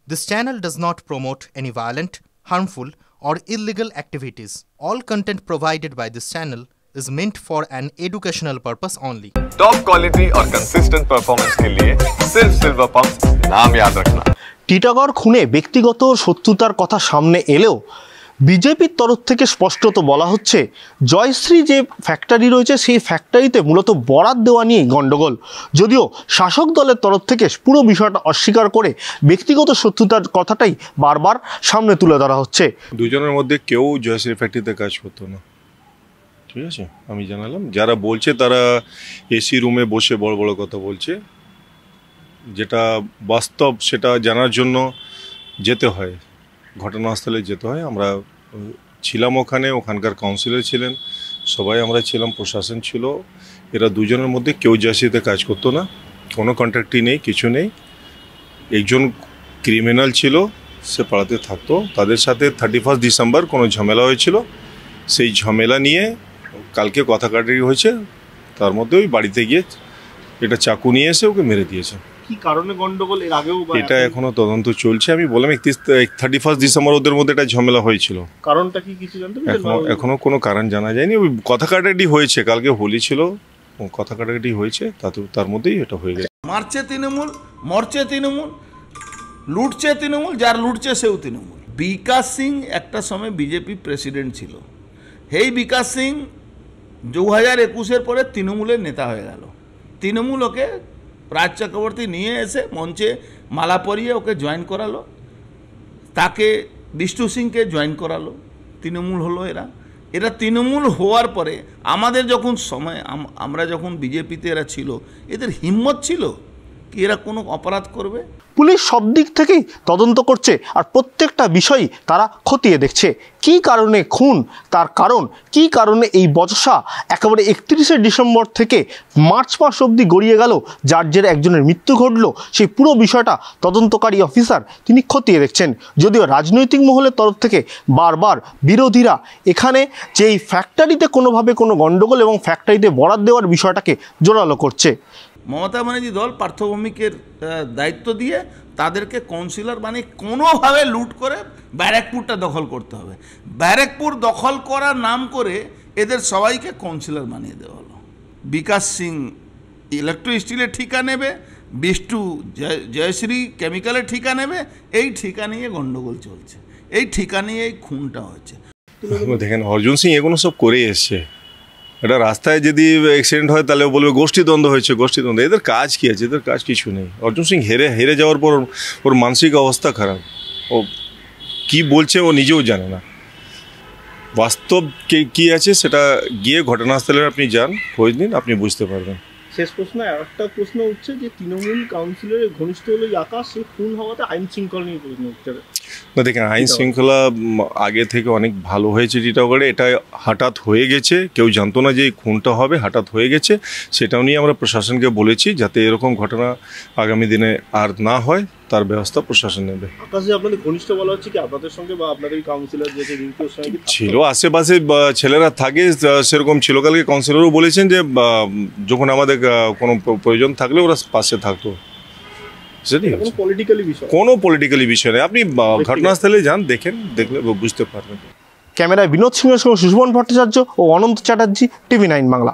This channel does not promote any violent, harmful, or illegal activities. All content provided by this channel is meant for an educational purpose only. Top quality और consistent performance के लिए सिर्फ silver pumps नाम याद रखना। টিটাগড় খুনে ব্যক্তিগত শত্রুতার কথা সামনে এলেও বিজেপির তরফ থেকে স্পষ্টত বলা হচ্ছে জয়শ্রী যে ফ্যাক্টরি রয়েছে সেই ফ্যাক্টরিতে মূলত বরাত দেওয়া নিয়ে গণ্ডগোল। যদিও শাসক দলের তরফ থেকে পুরো বিষয়টা অস্বীকার করে ব্যক্তিগত শত্রুতার কথাটাই বারবার সামনে তুলে ধরা হচ্ছে। দুজনের মধ্যে কেউ জয়শ্রী ফ্যাক্টরিতে কাজ করতো না, ঠিক আছে, আমি জানালাম। যারা বলছে তারা এসি রুমে বসে বড় বড় কথা বলছে, যেটা বাস্তব সেটা জানার জন্য যেতে হয়, ঘটনাস্থলে যেতে হয়। আমরা ছিলাম ওখানে, ওখানকার কাউন্সিলর ছিলেন, সবাই আমরা ছিলাম, প্রশাসন ছিল। এরা দুজনের মধ্যে কেউ জয়শ্রীতে কাজ করতো না, কোনো কন্ট্রাক্টই নেই, কিছু নেই। একজন ক্রিমিনাল ছিল, সে পাড়াতে থাকতো, তাদের সাথে 31 ডিসেম্বর কোনো ঝামেলা হয়েছিল। সেই ঝামেলা নিয়ে কালকে কথা কাটাকাটি হয়েছে, তার মধ্যে ওই বাড়িতে গিয়ে এটা চাকু নিয়ে এসে ওকে মেরে দিয়েছে। কি কারণে গন্ডগোল এর আগেও এটা এখনো তদন্ত চলছে। আমি বললাম 31 ডিসেম্বর ওদের মধ্যে একটা ঝামেলা হয়েছিল। কারণটা কি কিছু জানতে পারছেন? এখনো কোনো কারণ জানা যায়নি। ওই কথা কাটাকাটি হয়েছে, কালকে হোলি ছিল, কথা কাটাকাটি হয়েছে, তার মধ্যেই এটা হয়ে গেছে। মারছে তৃণমূল, মরছে তৃণমূল, লুটছে তৃণমূল, যার লুটছে সেও তৃণমূল। বিকাশ সিং একটা সময় বিজেপি প্রেসিডেন্ট ছিল। এই বিকাশ সিং 2021-এর পরে তৃণমূলের নেতা হয়ে গেল। তৃণমূল ওকে রাজ চক্রবর্তী নিয়ে এসে মঞ্চে মালা পরিয়ে ওকে জয়েন করালো, তাকে বিষ্ণু সিংকে জয়েন করালো, তৃণমূল হলো। এরা তৃণমূল হওয়ার পরে আমাদের যখন সময়, আমরা যখন বিজেপিতে এরা ছিল, এদের হিম্মত ছিল কি এরা কোনো অপরাধ করবে? পুলিশ সব দিক থেকেই তদন্ত করছে আর প্রত্যেকটা বিষয়ই তারা খতিয়ে দেখছে। কি কারণে খুন, তার কারণ কি, কারণে এই বচসা একেবারে 31শে ডিসেম্বর থেকে মার্চ মাস অবধি গড়িয়ে গেল, যার জেরে একজনের মৃত্যু ঘটলো, সেই পুরো বিষয়টা তদন্তকারী অফিসার তিনি খতিয়ে দেখছেন। যদিও রাজনৈতিক মহলের তরফ থেকে বারবার বিরোধীরা এখানে যেই ফ্যাক্টরিতে কোনোভাবে কোনো গণ্ডগোল এবং ফ্যাক্টরিতে বরাত দেওয়ার বিষয়টাকে জোরালো করছে। মমতা ব্যানার্জি দল পার্থভূমিকের দায়িত্ব দিয়ে তাদেরকে কাউন্সিলর বানিয়ে কোনোভাবে লুট করে ব্যারাকপুরটা দখল করতে হবে। ব্যারাকপুর দখল করার নাম করে এদের সবাইকে কাউন্সিলর বানিয়ে দেওয়া হলো। বিকাশ সিং ইলেকট্রো স্টিলের ঠিকা নেবে, বিষ্ণু জয়শ্রী কেমিক্যালের ঠিকা নেবে। এই ঠিকা নিয়ে গণ্ডগোল চলছে, এই ঠিকা নিয়ে এই খুনটা হচ্ছে। দেখেন, অর্জুন সিং এগুলো সব করে এসছে। এটা রাস্তায় যদি অ্যাক্সিডেন্ট হয় তাহলে বলবে গোষ্ঠীদ্বন্দ্ব হয়েছে, গোষ্ঠীদ্বন্দ্ব। এদের কাজ কী আছে? এদের কাজ কিছু নেই। অর্জুন সিং হেরে যাওয়ার পর ওর মানসিক অবস্থা খারাপ। ও কি বলছে ও নিজেও জানে না। বাস্তব কী আছে সেটা গিয়ে ঘটনাস্থলে আপনি যান, খোঁজ নিন, আপনি বুঝতে পারবেন। শেষ প্রশ্ন, একটা প্রশ্ন উঠছে যে তৃণমূল কাউন্সিলরের ঘনিষ্ঠ হলো আকাশ, সে খুন হওয়াতে আইন শৃঙ্খলা নিয়ে প্রশ্ন উঠছে। না দেখেন, আইন শৃঙ্খলা আগে থেকে অনেক ভালো হয়েছে টিটাগড়ে। এটা হঠাৎ হয়ে গেছে, কেউ জানতো না যে এই খুনটা হবে, হঠাৎ হয়ে গেছে। সেটাও নিয়ে আমরা প্রশাসনকে বলেছি যাতে এরকম ঘটনা আগামী দিনে আর না হয়, তার ব্যবস্থা প্রশাসন নেবে। আকাশে আপনাদের ঘনিষ্ঠ বলা হচ্ছে কি আপনাদের সঙ্গে বা আপনাদের কাউন্সিলর যে ছিল, আশেপাশে ছেলেরা থাকে, সেরকম ছিল। কালকে কাউন্সিলরও বলেছেন যে যখন আমাদের কোনো প্রয়োজন থাকলে ওরা পাশে থাকতো। কোনো পলিটিক্যালি বিষয় নেই। আপনি ঘটনাস্থলে যান, দেখলে বুঝতে পারবেন। ক্যামেরায় বিনোদ সিংহের সঙ্গে সুশোভন ভট্টাচার্য ও অনন্ত চ্যাটার্জি, TV9 বাংলা।